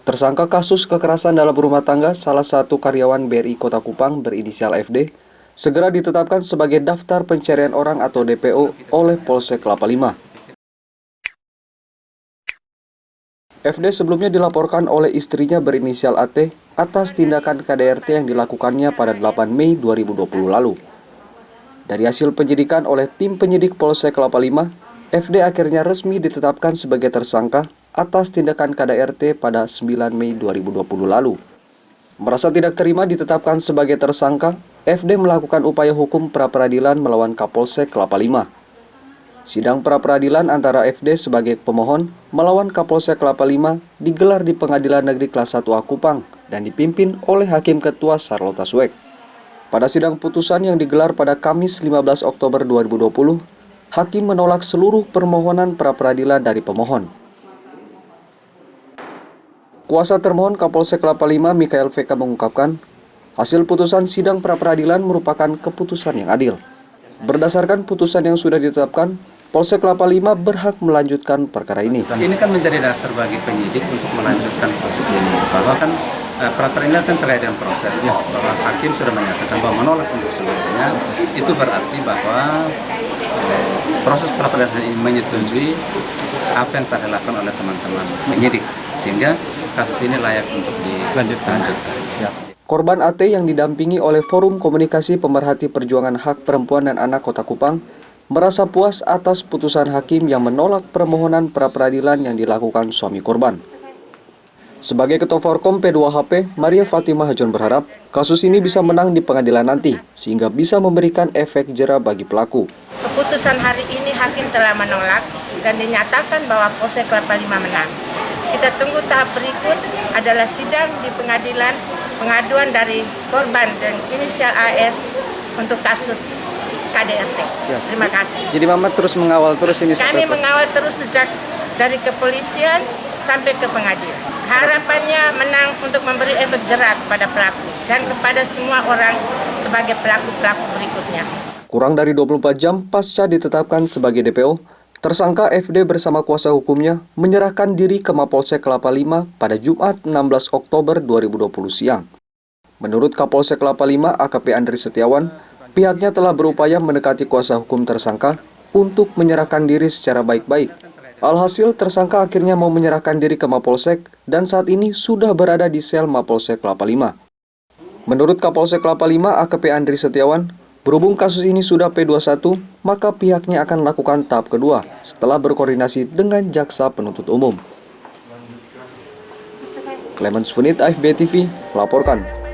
Tersangka kasus kekerasan dalam rumah tangga salah satu karyawan BRI Kota Kupang berinisial FD segera ditetapkan sebagai daftar pencarian orang atau DPO oleh Polsek Kelapa Lima. FD sebelumnya dilaporkan oleh istrinya berinisial AT atas tindakan KDRT yang dilakukannya pada 8 Mei 2020 lalu. Dari hasil penyidikan oleh tim penyidik Polsek Kelapa Lima, FD akhirnya resmi ditetapkan sebagai tersangka atas tindakan KDRT pada 9 Mei 2020 lalu. Merasa tidak terima ditetapkan sebagai tersangka, FD melakukan upaya hukum pra-peradilan melawan Kapolsek Kelapa Lima. Sidang pra-peradilan antara FD sebagai pemohon melawan Kapolsek Kelapa Lima digelar di Pengadilan Negeri Kelas 1A Kupang dan dipimpin oleh Hakim Ketua Sarlota Swek. Pada sidang putusan yang digelar pada Kamis 15 Oktober 2020, Hakim menolak seluruh permohonan pra-peradilan dari pemohon. Kuasa termohon Kapolsek Kelapa Lima, Mikael VK mengungkapkan, hasil putusan sidang pra-peradilan merupakan keputusan yang adil. Berdasarkan putusan yang sudah ditetapkan, Polsek Kelapa Lima berhak melanjutkan perkara ini. Ini kan menjadi dasar bagi penyidik untuk melanjutkan proses ini. Bahwa kan pra-peradilan kan terkait dengan proses. Bahwa hakim sudah menyatakan bahwa menolak untuk seluruhnya, itu berarti bahwa proses pra-peradilan ini menyetujui apa yang telah dilakukan oleh teman-teman penyidik. Sehingga kasus ini layak untuk dilanjutkan. Korban AT yang didampingi oleh Forum Komunikasi Pemerhati Perjuangan Hak Perempuan dan Anak Kota Kupang merasa puas atas putusan hakim yang menolak permohonan pra-peradilan yang dilakukan suami korban. Sebagai Ketua Forkom P2HP, Maria Fatimah Hajon berharap kasus ini bisa menang di pengadilan nanti, sehingga bisa memberikan efek jera bagi pelaku. Keputusan hari ini hakim telah menolak dan dinyatakan bahwa Polsek Kelapa Lima menang. Kita tunggu tahap berikut adalah sidang di pengadilan, pengaduan dari korban dan inisial AS untuk kasus KDRT. Terima kasih. Jadi Mama terus mengawal terus ini? Kami mengawal terus sejak dari kepolisian sampai ke pengadilan. Harapannya menang untuk memberi efek jera kepada pelaku dan kepada semua orang sebagai pelaku-pelaku berikutnya. Kurang dari 24 jam pasca ditetapkan sebagai DPO, tersangka FD bersama kuasa hukumnya menyerahkan diri ke Mapolsek Kelapa Lima pada Jumat 16 Oktober 2020 siang. Menurut Kapolsek Kelapa Lima AKP Andri Setiawan, pihaknya telah berupaya mendekati kuasa hukum tersangka untuk menyerahkan diri secara baik-baik. Alhasil, tersangka akhirnya mau menyerahkan diri ke Mapolsek dan saat ini sudah berada di sel Mapolsek Kelapa Lima. Menurut Kapolsek Kelapa Lima AKP Andri Setiawan, berhubung kasus ini sudah P21, maka pihaknya akan melakukan tahap kedua setelah berkoordinasi dengan Jaksa Penuntut Umum. Clemens Funit, AFB TV, melaporkan.